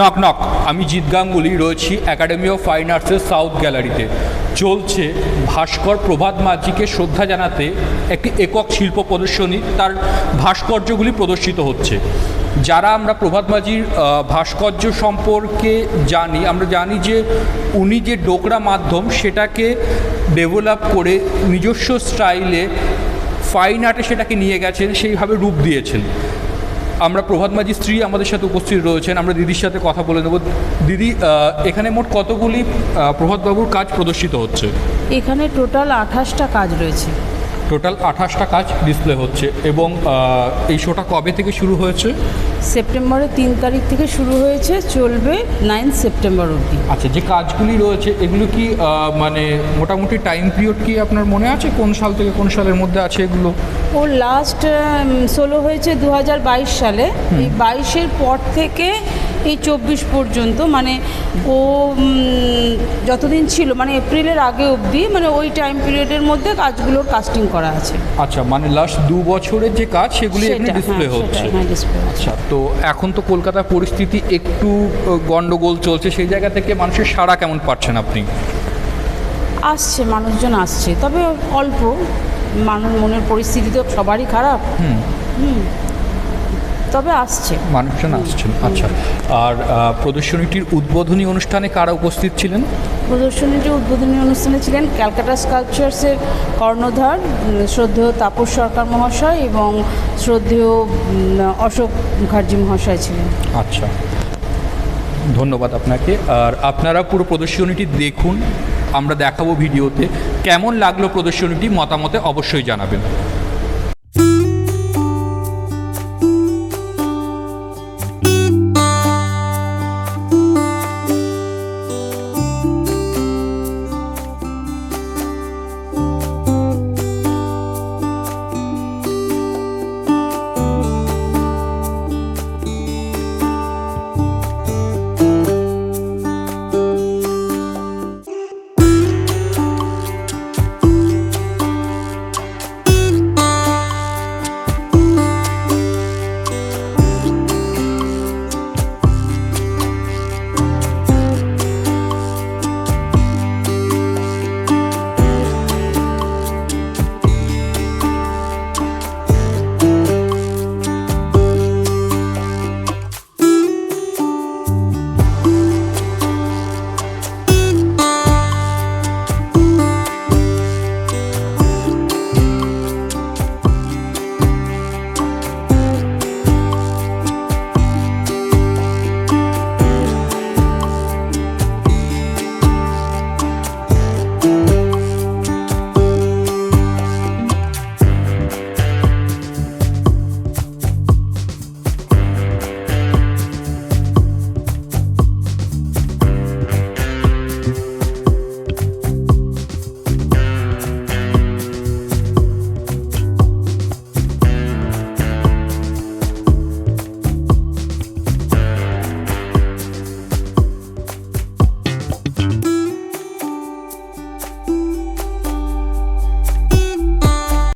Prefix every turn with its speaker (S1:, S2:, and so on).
S1: Knock knock, আমি জিৎ গাঙ্গুলি, রয়েছি academy of fine আর্টসের সাউথ গ্যালারিতে। চলছে ভাস্কর প্রভাত মাঝিকে শ্রদ্ধা জানাতে একটি একক শিল্প প্রদর্শনী, তার ভাস্কর্যগুলি প্রদর্শিত হচ্ছে। যারা আমরা প্রভাত মাঝির ভাস্কর্য সম্পর্কে জানি, আমরা জানি যে উনি যে ডোকরা মাধ্যম সেটাকে ডেভেলপ করে নিজস্ব স্টাইলে ফাইন আর্টে সেটাকে নিয়ে গেছেন, সেইভাবে রূপ দিয়েছেন। আমরা প্রভাত মাঝির স্ত্রী আমাদের সাথে উপস্থিত রয়েছেন, আমরা দিদির সাথে কথা বলে নেব। দিদি, এখানে মোট কতগুলি প্রভাতবাবুর কাজ প্রদর্শিত হচ্ছে?
S2: এখানে টোটাল 28টা কাজ রয়েছে।
S1: টোটাল 28টা কাজ ডিসপ্লে হচ্ছে। এবং এই শোটা কবে থেকে শুরু হয়েছে?
S2: সেপ্টেম্বরের 3 তারিখ থেকে শুরু হয়েছে, চলবে 9 সেপ্টেম্বর অবধি।
S1: আচ্ছা, যে কাজগুলি রয়েছে এগুলো কি মানে মোটামুটি টাইম পিরিয়ড কি আপনার মনে আছে? কোন সাল থেকে কোন সালের মধ্যে আছে এগুলো?
S2: ও লাস্ট সোলো হয়েছে 2022 সালে। এই 22-এর পর থেকে এই 24 পর্যন্ত, মানে ও যতদিন ছিল, মানে এপ্রিলের আগে অবধি, মানে ওই টাইম পিরিয়ডের মধ্যে কাজগুলোর কাস্টিং করা আছে।
S1: আচ্ছা, মানে লাস্ট 2 বছরের যে কাজ সেগুলি এখানে ডিসপ্লে হচ্ছে। আচ্ছা, তো এখন তো কলকাতার পরিস্থিতি একটু গন্ডগোল চলছে, সেই জায়গা থেকে মানুষের সাড়া কেমন পাচ্ছেন আপনি?
S2: আসছে, মানুষজন আসছে, তবে অল্প। মনের পরিস্থিতি তো সবারই খারাপ। তবে আসছে,
S1: মানুষজন আসছেন। আচ্ছা, আর প্রদর্শনীটির উদ্বোধনী অনুষ্ঠানে কারা উপস্থিত ছিলেন?
S2: প্রদর্শনীটির উদ্বোধনী অনুষ্ঠানে ছিলেন ক্যালকাটা স্কাল্পচার্সের কর্ণধার শ্রদ্ধেয় তাপস সরকার মহাশয় এবং শ্রদ্ধেয় অশোক মুখার্জি মহাশয় ছিলেন।
S1: আচ্ছা, ধন্যবাদ আপনাকে। আর আপনারা পুরো প্রদর্শনীটি দেখুন, আমরা দেখাবো ভিডিওতে। কেমন লাগলো প্রদর্শনীটি মতামতে অবশ্যই জানাবেন।